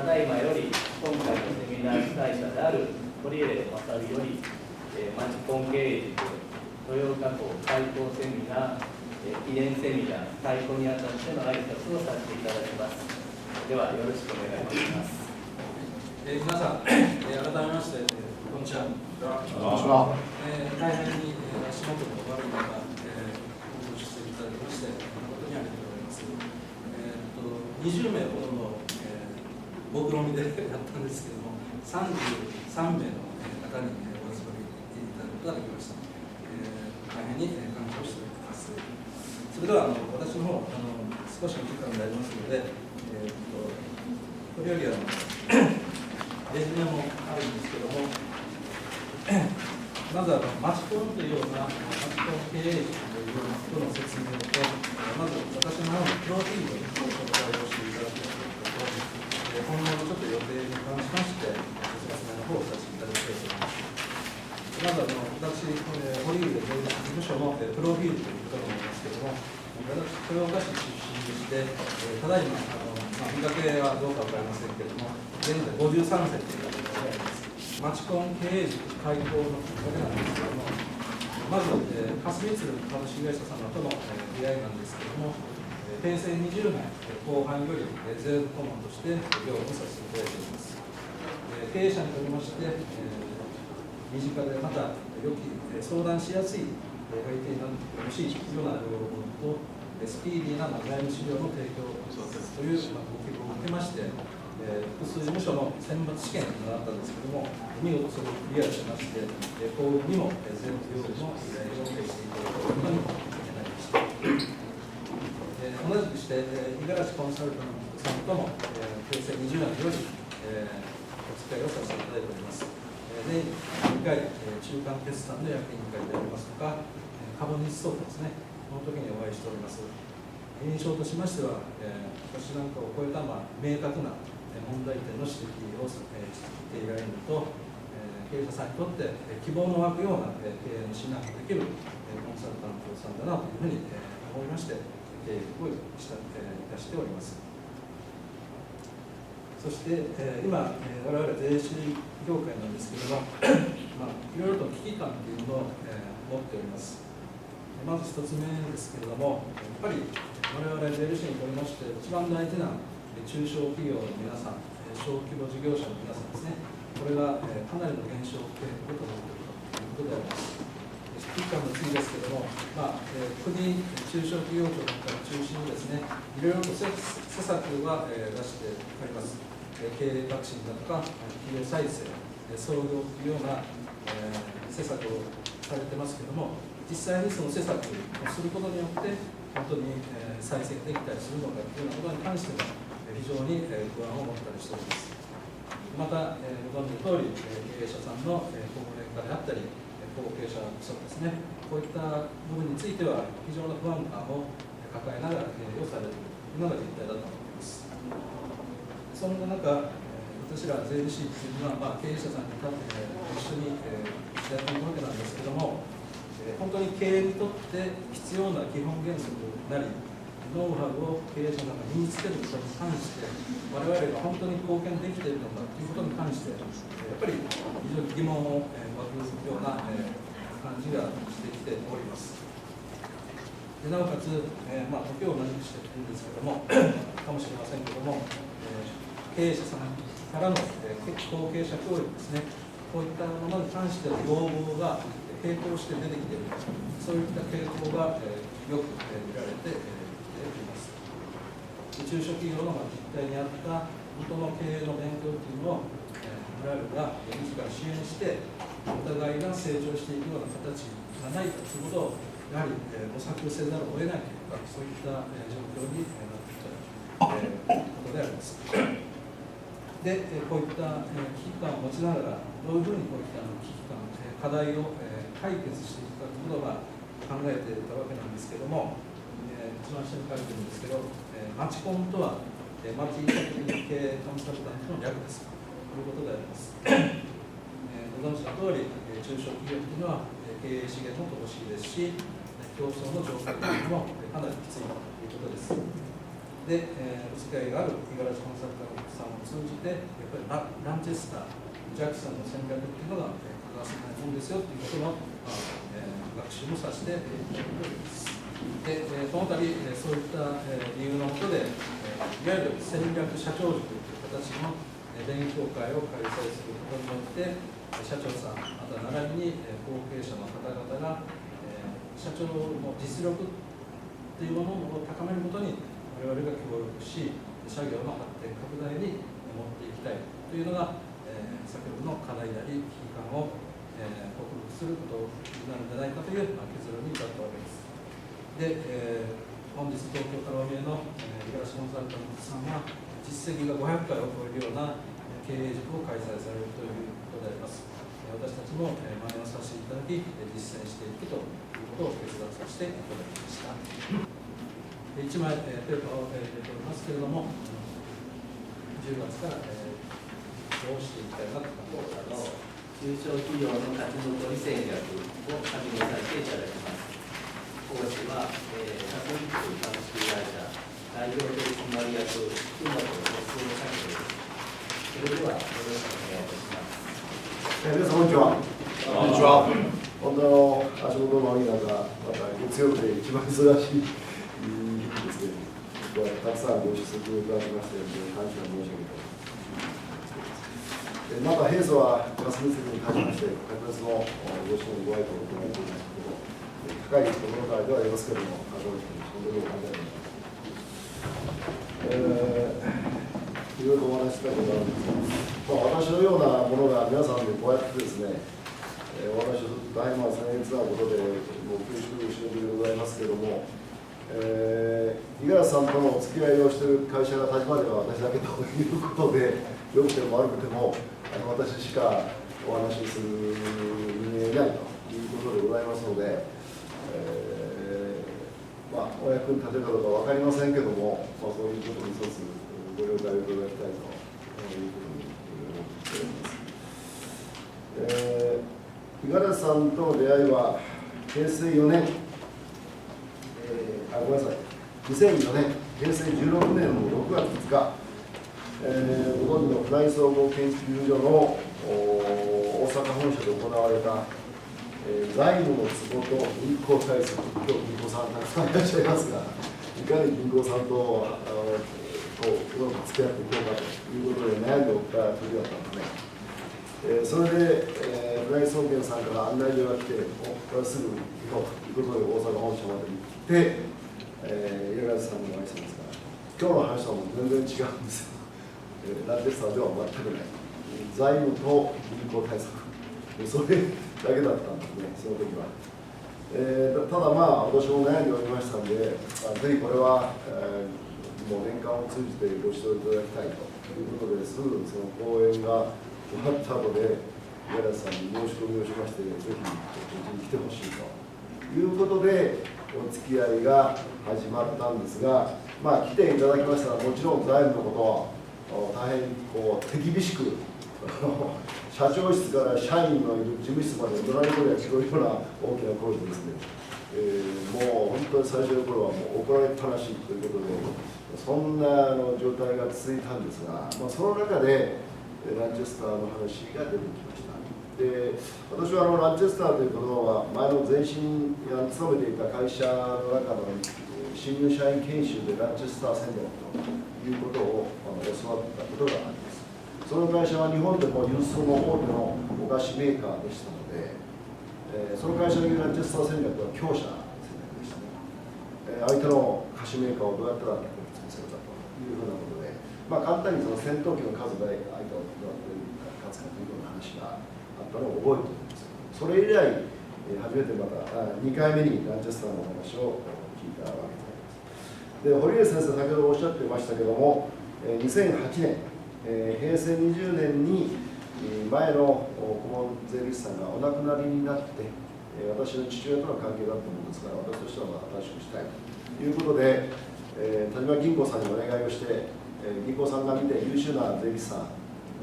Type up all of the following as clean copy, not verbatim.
ただいまより今回のセミナー主催者である堀江正美より、マチコン経営塾豊岡港開港セミナー、記念セミナー開講にあたっての挨拶をさせていただきます。ではよろしくお願いします。皆さん、改めまして、こんにちは。大変に足元の悪い中、ご出席いただきまして、誠にありがとうございます。20名ほどの、目論見でやったんですけども、33名の方にお集まりいただくことができました。大変に感謝しております。それでは私の方、少しの時間になりますので、これよりレジュメもあるんですけども、まずマチコンというような、マチコン経営者というようなことの説明と、まず私の方のプロフィールを紹介をしていただくことと、今後のちょっと予定に関しまして、説明の方をさせていただきたいと思います。まず私、堀井で税理士事務所のプロフィールということになりますけれども、私、豊岡市出身でして、ただいま、見かけはどうか分かりませんけれども、現在53歳という方であります。マチコン経営塾開講のきっかけなんですけれども、まず、霞鶴株式会社様との出会いなんですけれども、平成20年後半より税務顧問として業務させていただいております。経営者にとりまして、身近でまた良き相談しやすい相手になってほしいような要望と、スピーディーな財務資料の提供というご希望を受けまして、複数事務所の選抜試験があったんですけれども、見事それをクリアしまして、幸運にも税務業務の依頼を受けていただくことになりました。同じくして、五十嵐コンサルタントさんとも、平成20年より、お付き合いをさせていただいております。年2回、中間決算の役員会でありますとか、株主総会ですね、この時にお会いしております。印象としましては、私なんかを超えた、明確な問題点の指摘をしていられるのと、経営者さんにとって希望の湧くような経営の指南ができるコンサルタントさんだなというふうに思いまして、経営をいたしております。そして、今、我々税理士業界なんですけれども、いろいろと危機感というものを、持っております。まず一つ目ですけれども、やっぱり我々税理士にとりまして、一番大事な中小企業の皆さん、小規模事業者の皆さんですね、これがかなりの減少傾向となっているということであります。危機感の次ですけれども、国、中小企業庁から中心にですね、いろいろと施策は出しております。経営革新だとか、企業再生、創業というような施策をされてますけれども、実際にその施策をすることによって、本当に再生できたりするのかというようなことに関しても、非常に不安を持ったりしております。また、ご存知のとおり、経営者さんの高齢化であったり、後継者不足ですね、こういった部分については、非常な不安感を抱えながら経営をされるというのが実態だと思います。そんな中、私ら税理士というのは、経営者さんに一緒にやっているわけなんですけども、本当に経営にとって必要な基本原則なり、ノウハウを経営者の中に身につけることに関して、我々が本当に貢献できているのかということに関して、やっぱり非常に疑問を湧くような感じがしてきております。でなおかつ、時を同じくしているんですけども、かもしれませんけども、経営者さんからの後継者教育ですね、こういったものに関しての要望が並行して出てきている、そういった傾向がよく見られています。中小企業の実態にあった本当の経営の勉強というのを我々が自ら支援して、お互いが成長していくような形がないかということを、やはり模索せざるを得ないというか、そういった状況になってきたことであります。で、こういった危機感を持ちながら、どういうふうにこういった危機感、課題を解決していくかということを考えていたわけなんですけれども、一番下に書いてるんですけど、マチコンとは、マチ経営コンサルタントの略ですということであります。ご存知の通り、中小企業というのは経営資源も乏しいですし、競争の状況というのもかなりきついということです。で、お付き合いがある五十嵐コンサルタントさんを通じて、やっぱりランチェスター、ジャクソンの戦略っていうのが欠かせないものですよということの、学習もさせていただいております。で、この度、そういった理由のもとで、いわゆる戦略社長塾という形の勉強会を開催することによって、社長さん、また並びに後継者の方々が、社長の実力というものを高めることに我々が協力し、社業の発展拡大に持っていきたいというのが、先ほどの課題であり、危機感を、克服することになるんじゃないかという、結論に至ったわけです。で、本日東京からお見えの五十嵐コンサルタントさんは実績が500回を超えるような経営塾を開催されるということであります。私たちも真似をさせていただき、実践していくということを決断させていただきました。1枚ペーパーを入れておりますけれども、10月からどうしていきたいなと考えています。中小企業の勝ち残り戦略を始めさせていただきます。講師は、100日株式会社代表取締役福本康夫社長です。それではよろしくお願いいたします。皆さんこんにちは。こんにちは。本当足元のいい中、また月曜日で一番忙しい日ですね。たくさんご出席いただきまして、感謝申し上げております。また、平素は霞積に関しまして、格別のご支援ご愛顧を行っていますけど、高いところからではありますけれども、本当にお考えいろいろお話ししたいことがあるんですが、私のようなものが皆さんでこうやってですね、お話をすると大変僭越なことで、もう恐縮でございますけれども、五十嵐さんとのお付き合いをしている会社が始まれば私だけということで、よくても悪くても、私しかお話しする人間いないということでございますので、お役に立てるかどうか分かりませんけれども、そういうことに一つご了解をいただきたいというふうに思っております。五十嵐さんとの出会いは平成4年、ごめんなさい、2004年、平成16年の6月2日、ご存知のフライ総合研究所の大阪本社で行われた財務のツボと銀行対策、今日銀行さんたくさんいらっしゃいますが、いかに銀行さんとうまく付き合っていこうかということで悩んでおった時だったんですね。それで、フライ総研さんから案内状が来て、これはすぐ行こうということで大阪本社まで行って、五十嵐さんにお会いしたんですが、今日の話はもう全然違うんですよ。ランチェスターでは全くない。財務と銀行対策。それだけだったんですね、その時は。ただ私も悩んでおりましたので、ぜひこれは、もう年間を通じてご指導いただきたいということですぐその講演が終わった後で、五十嵐さんに申し込みをしまして、ぜひこっちに来てほしいということで、お付き合いが始まったんですが、来ていただきましたら、もちろん財務のことは大変手厳しく、社長室から社員のいる事務室までドライブで聞こえるような大きな声でですね、もう本当に最初の頃はもう怒られっぱなしということで、そんな状態が続いたんですが、その中でランチェスターの話が出てきました。で、私はランチェスターという言葉は前の前身に勤めていた会社の中の新入社員研修でランチェスター戦略ということを教わったことがあります。その会社は日本でも有数の大手のお菓子メーカーでしたので、その会社のランチェスター戦略は強者戦略でしたね。相手の菓子メーカーをどうやったら潰せるかというふうなことで、簡単にその戦闘機の数で相手をどうやって勝つかというような話があったのを覚えております。それ以来、初めてまた2回目にランチェスターのお話を聞いたわけであります。で、堀江先生、先ほどおっしゃっていましたけども、2008年、平成20年に前の顧問税理士さんがお亡くなりになって、私の父親との関係だったものですから、私としては新しくしたいということで、田島銀行さんにお願いをして、銀行さんが見て優秀な税理士さん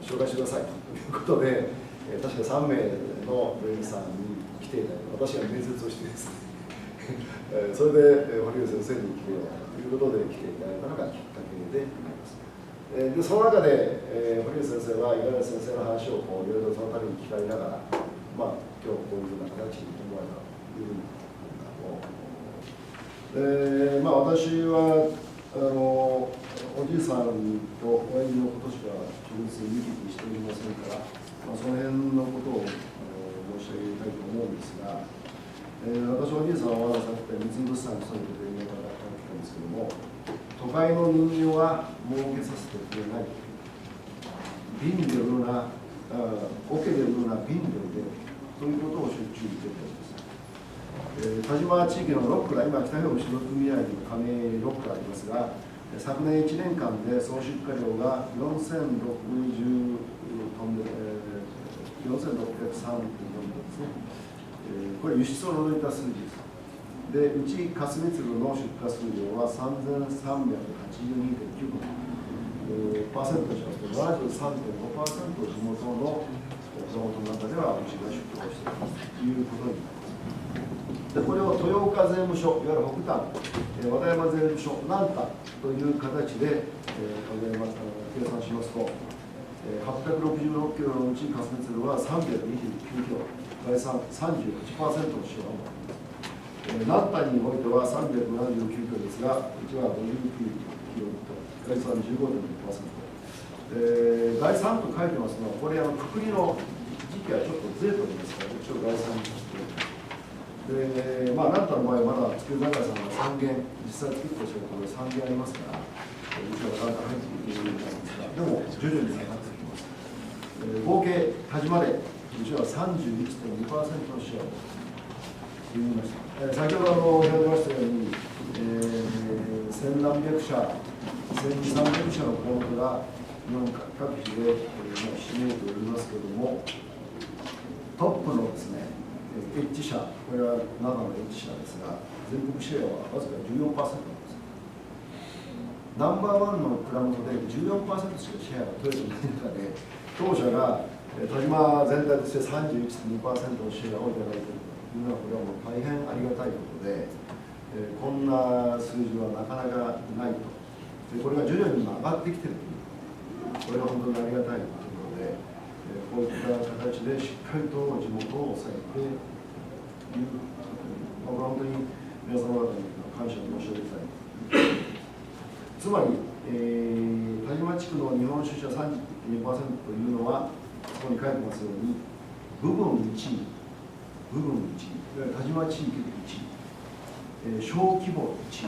紹介してくださいということで、確か3名の税理士さんに来ていただいて、私が面接をしてですねそれで堀江先生に来てよということで来ていただいたのがきっか係であります。でその中で、堀江先生は五十嵐先生の話をいろいろその度に聞かれながら、今日こういうふうな形に思われたというふうに私はおじいさんとおやじのことしか直接見聞きしておりませんから、その辺のことを申し上げたいと思うんですが、私おじいさんはさっき三井物産に勤めている方が来たんですけども、都会の人形は儲けさせてくれない、瓶で売るな、桶で売るな、瓶で売れということをしょっちゅう言っているんです。田島地域の6蔵、今、北広島組合に加盟6蔵ありますが、昨年1年間で総出荷量が4603トンですね。これ、輸出を除いた数字です。で、うち霞鶴の出荷数量は3382.9トン。パーセントしますと、73.5% 地元の蔵元の中ではうちが出荷をしているということになります。でこれを豊岡税務署、いわゆる北端、和田山税務署、南端という形で、計算しますと、866キロのうち霞鶴は329キロ、概算 38% の使用を持っています。南端においては379キロですが、うちは59キロと、概算 15.2%。概算と書いてますのは、これくくりの時期はちょっとずれておりますから、一応概算にして南端の場合はまだ筑波長さんが3件、実際作ってしまうと3件ありますから、うちはなかなか入っていけないんですが、でも徐々に上がってきます。合計、田島で、うちは 31.2% のシェアを言いました。先ほど言われましたように、千何百社、1300社の項目が日本各地でひしめいておりますけれども、トップのですね、エッジ社、これは長野エッジ社ですが、全国シェアはわずか 14% なんです。ナンバーワンの蔵元で 14% しかシェアが取れていない中で、当社が田島全体として 31.2% のシェアをいただいているというのは、これはもう大変ありがたいことで、こんな数字はなかなかないと。でこれが徐々に上がってきているという、これは本当にありがたいことで、こういった形でしっかりと地元を抑えている、本当に皆様方に感謝を申し上げたい。つまり、田島地区の日本酒者 30.2% というのは、ここに書いてますように、部分1位、いわゆる田島地域で1位、小規模1位、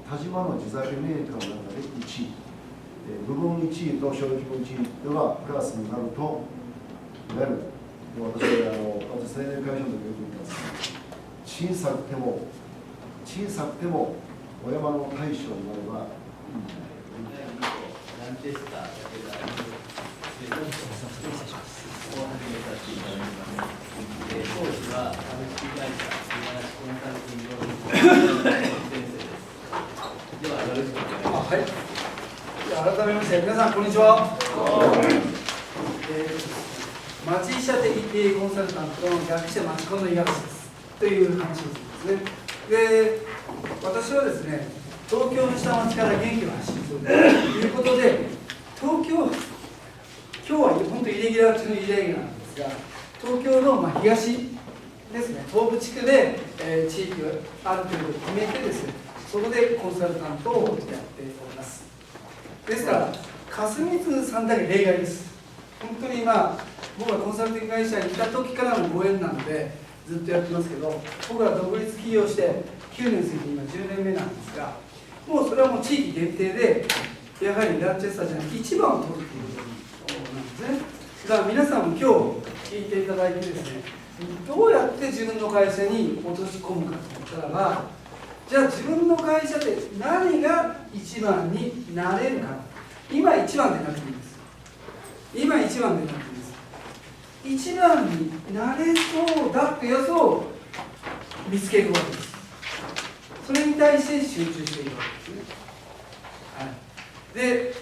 田島の地酒メーカーの中で1位、部分1位と小規模1位ではプラスになると、いわゆる私青年会社の時よく言ってますが、小さくてもお山の大将になればいいんじゃないか。ランチェスターだけがを始めさせていただきます。当時は株式会社五十嵐コンサルティングの先生です。ではよろしくお願いします。はい。改めまして皆さんこんにちは。町医者的コンサルタントの逆して町コンの五十嵐ですという話をするんですね。で、私はですね、東京の下町から元気を発信するということで、東京、今日は本当にイレギュラー中のイレギュラーなんですが、東京の東ですね、東部地区で、地域をある程度決めてですね、そこでコンサルタントをやっております。ですから、霞津さんだけ例外です。本当に僕はコンサルティング会社にいた時からのご縁なので、ずっとやってますけど、僕は独立起業して9年過ぎて今10年目なんですが、もうそれはもう地域限定で、やはりランチェスターじゃなくて一番を取るということなんですね。だから皆さんも今日聞いていただいてですね、どうやって自分の会社に落とし込むかといったらば、じゃあ自分の会社で何が一番になれるか。今一番でなくていいんです。今一番でなくていいんです。一番になれそうだってやつを見つけるわけです。それに対して集中しているわけですね。はい、で、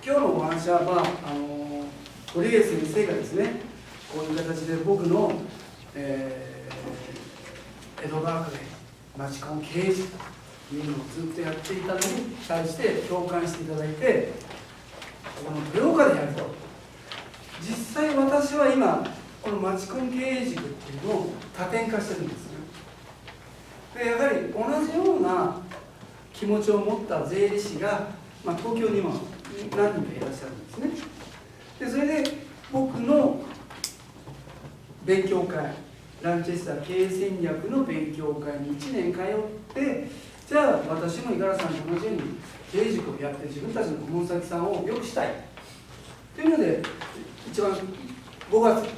今日のお話は、堀江先生がですね、こういう形で僕の、江戸川区で町コン経営者いうのをずっとやっていたのに対して共感していただいて、この豊岡でやると。実際私は今この町コン経営塾っていうのを多点化してるんですね。でやはり同じような気持ちを持った税理士が、東京にも何人かいらっしゃるんですね。でそれで僕の勉強会、ランチェスター経営戦略の勉強会に1年通って、じゃあ私も五十嵐さんと同じように経営塾をやって自分たちの顧問先さんを良くしたいというので、一番5月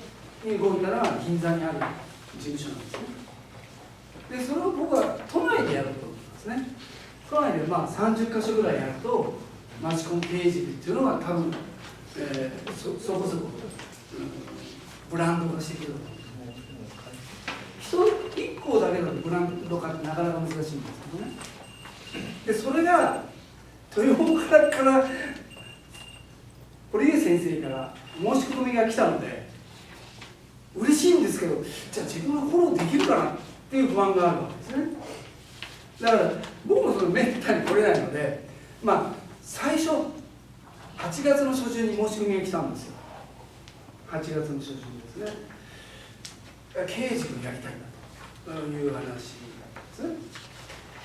に動いたのは銀座にある事務所なんですね。でそれを僕は都内でやると思うんですね。都内で30カ所ぐらいやると町コン経営塾っていうのが多分、そこそこ、ブランド化してくると思うんです。1校だけだとブランド化ってなかなか難しいんですけどね。でそれが豊岡から堀江先生から申し込みが来たので嬉しいんですけど、じゃあ自分はフォローできるかなっていう不安があるわけですね。だから僕もそのめったに来れないので、最初8月の初旬に申し込みが来たんですよ。8月の初旬ですね。経営塾やりたいんだという話なんですね。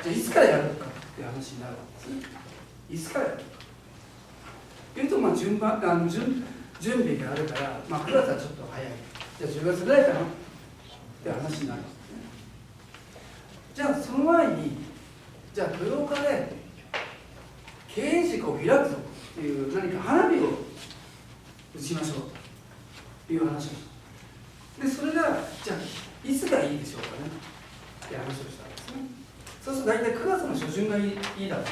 じゃあいつからやるのかっていう話になるわけですね。いつからやるのかというと、準備があるから、9月はちょっと早い。じゃあ10月ぐらいかなっていう話になるんですね。じゃあその前に、じゃあ豊岡で経営塾を開くぞっていう何か花火を打ちましょうという話をした。でそれがじゃあいつがいいでしょうかねって話をしたんですね。そうすると大体9月の初旬がいいだろう。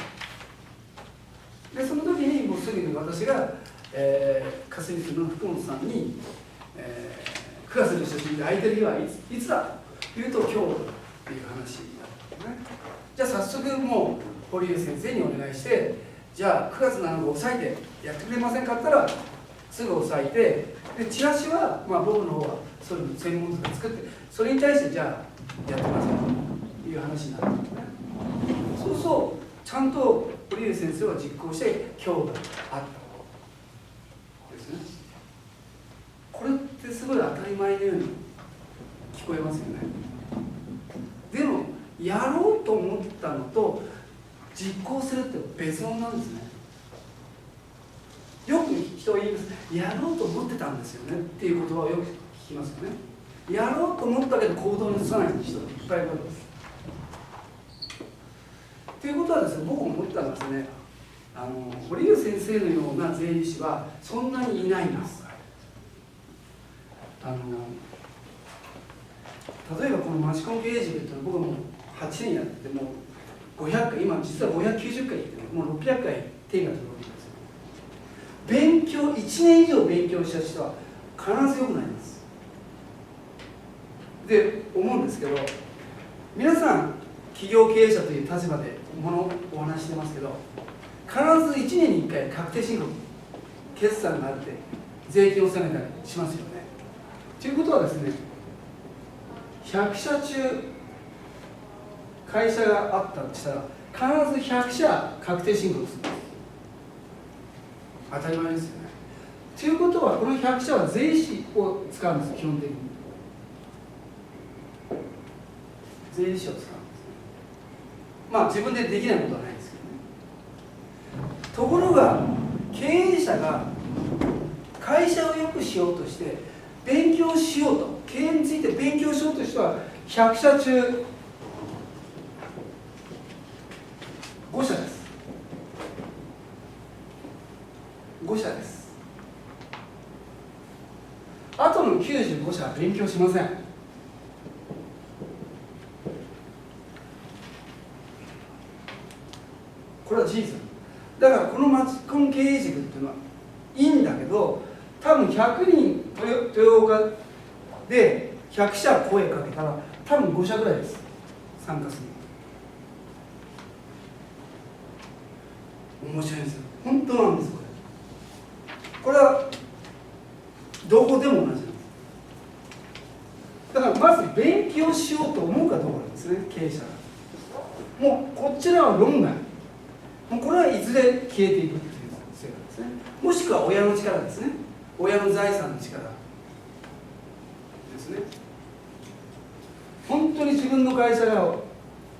でその時にもうすぐに私が、霞水の福本さんに、9月の初旬で空いてる日はいつだというと今日っていう話になったんですね。じゃあ早速もう堀江先生にお願いして、じゃあ9月7日抑えてやってくれませんかって言ったらすぐ抑えて、でチラシは、僕の方はそういうの専門家が作って、それに対してじゃあやってくださいという話になるんですね。そうそうちゃんと堀江先生は実行して今日があったですね。これってすごい当たり前のように聞こえますよね。でもやろうと思ったのと実行するって別物なんですね。よく人は言います。やろうと思ってたんですよねっていう言葉をよく聞きますよね。やろうと思ったけど行動に移さない人がいっぱいいるわけです。ということはですね、僕思ったんですね、堀江先生のような税理士はそんなにいないんです。例えばこの町コン経営塾っていうのは僕も8年やっててもう500回、今実は590回行ってもう600回手が届くんですよ。勉強1年以上勉強した人は必ず良くなります。で思うんですけど、皆さん企業経営者という立場でお話してますけど、必ず1年に1回確定申告決算があって税金を納めたりしますよね。ということはですね、100社中会社があったとしたら必ず100社確定申告するんです。当たり前ですよね。ということはこの100社は税理士を使うんです。基本的に税理士を使うんですね。自分でできないことはないですけどね。ところが経営者が会社を良くしようとして勉強しようと、経営について勉強しようとしては100社中5社です。5社です。あとの95社は勉強しません。これは事実だから、この町コン経営塾っていうのはいいんだけど、多分100人豊岡で100社声かけたら多分5社ぐらいです、参加する。面白いんですよ。本当なんです。これはどこでも同じなんです。だからまず勉強しようと思うかどうかなんですね、経営者が。もうこちらは論外、もうこれはいずれ消えていくっていう世界ですね。もしくは親の力ですね、親の財産の力ですね。本当に自分の会社が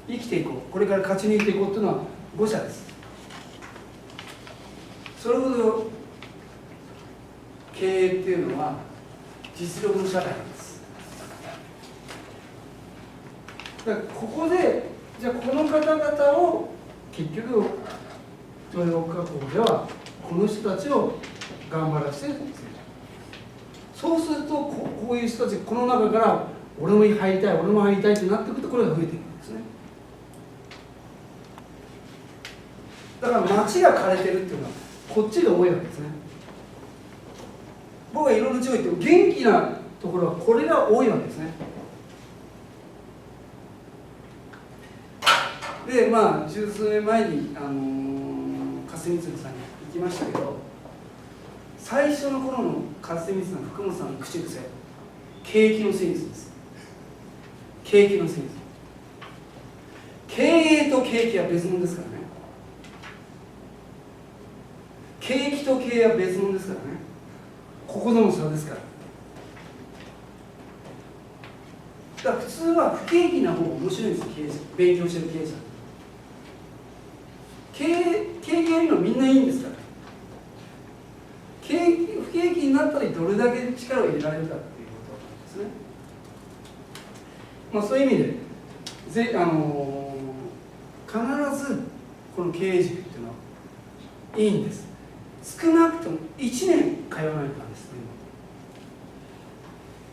生きていこう、これから勝ち抜いていこうというのは5社です。それほど経営っていうのは実力の社会なんです。だからここでじゃあこの方々を結局豊岡港ではこの人たちを頑張らせてるんですね。そうするとこういう人たちこの中から俺も入りたい俺も入りたいってなってくるとこれが増えていくんですね。だから街が枯れてるっていうのはこっちが多いわけですね。僕がいろいろ地方行っても元気なところはこれが多いわけですね。でまあ十数年前に霞光さんに行きましたけど、最初の頃の霞光さん福本さんの口癖、景気のセンスです。景気のセンス。経営と景気は別物ですからね。景気と経営は別物ですからね。ここでも差ですから。だから普通は不景気な方が面白いんですよ、経営者、勉強してる経営者。景気やるのみんないいんですから。不景気になったらどれだけ力を入れられるかっていうことなんですね。まあ、そういう意味で必ずこの経営塾っていうのはいいんです。少なくとも1年通わないとなんですね。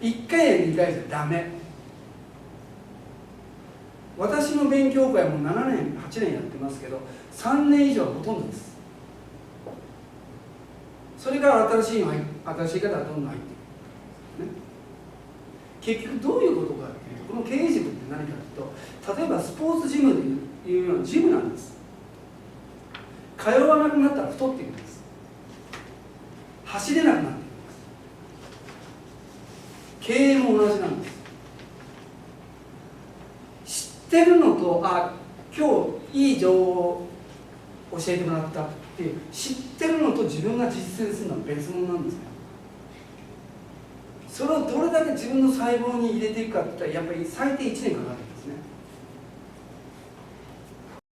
1回や2回じゃダメ。私の勉強会も7年8年やってますけど3年以上はほとんどです。それから新しい方がどんどん入っていく、ね、結局どういうことかっていうと、この経営塾って何かというと、例えばスポーツジムでいうようなジムなんです。通わなくなったら太っていくんです。走れなくなっていくんです。経営も同じなんです。知ってるのと、あ、今日いい情報を教えてもらったっていう、知ってるのと自分が実践するのは別物なんですね。それをどれだけ自分の細胞に入れていくかって言ったら、やっぱり最低1年かかる。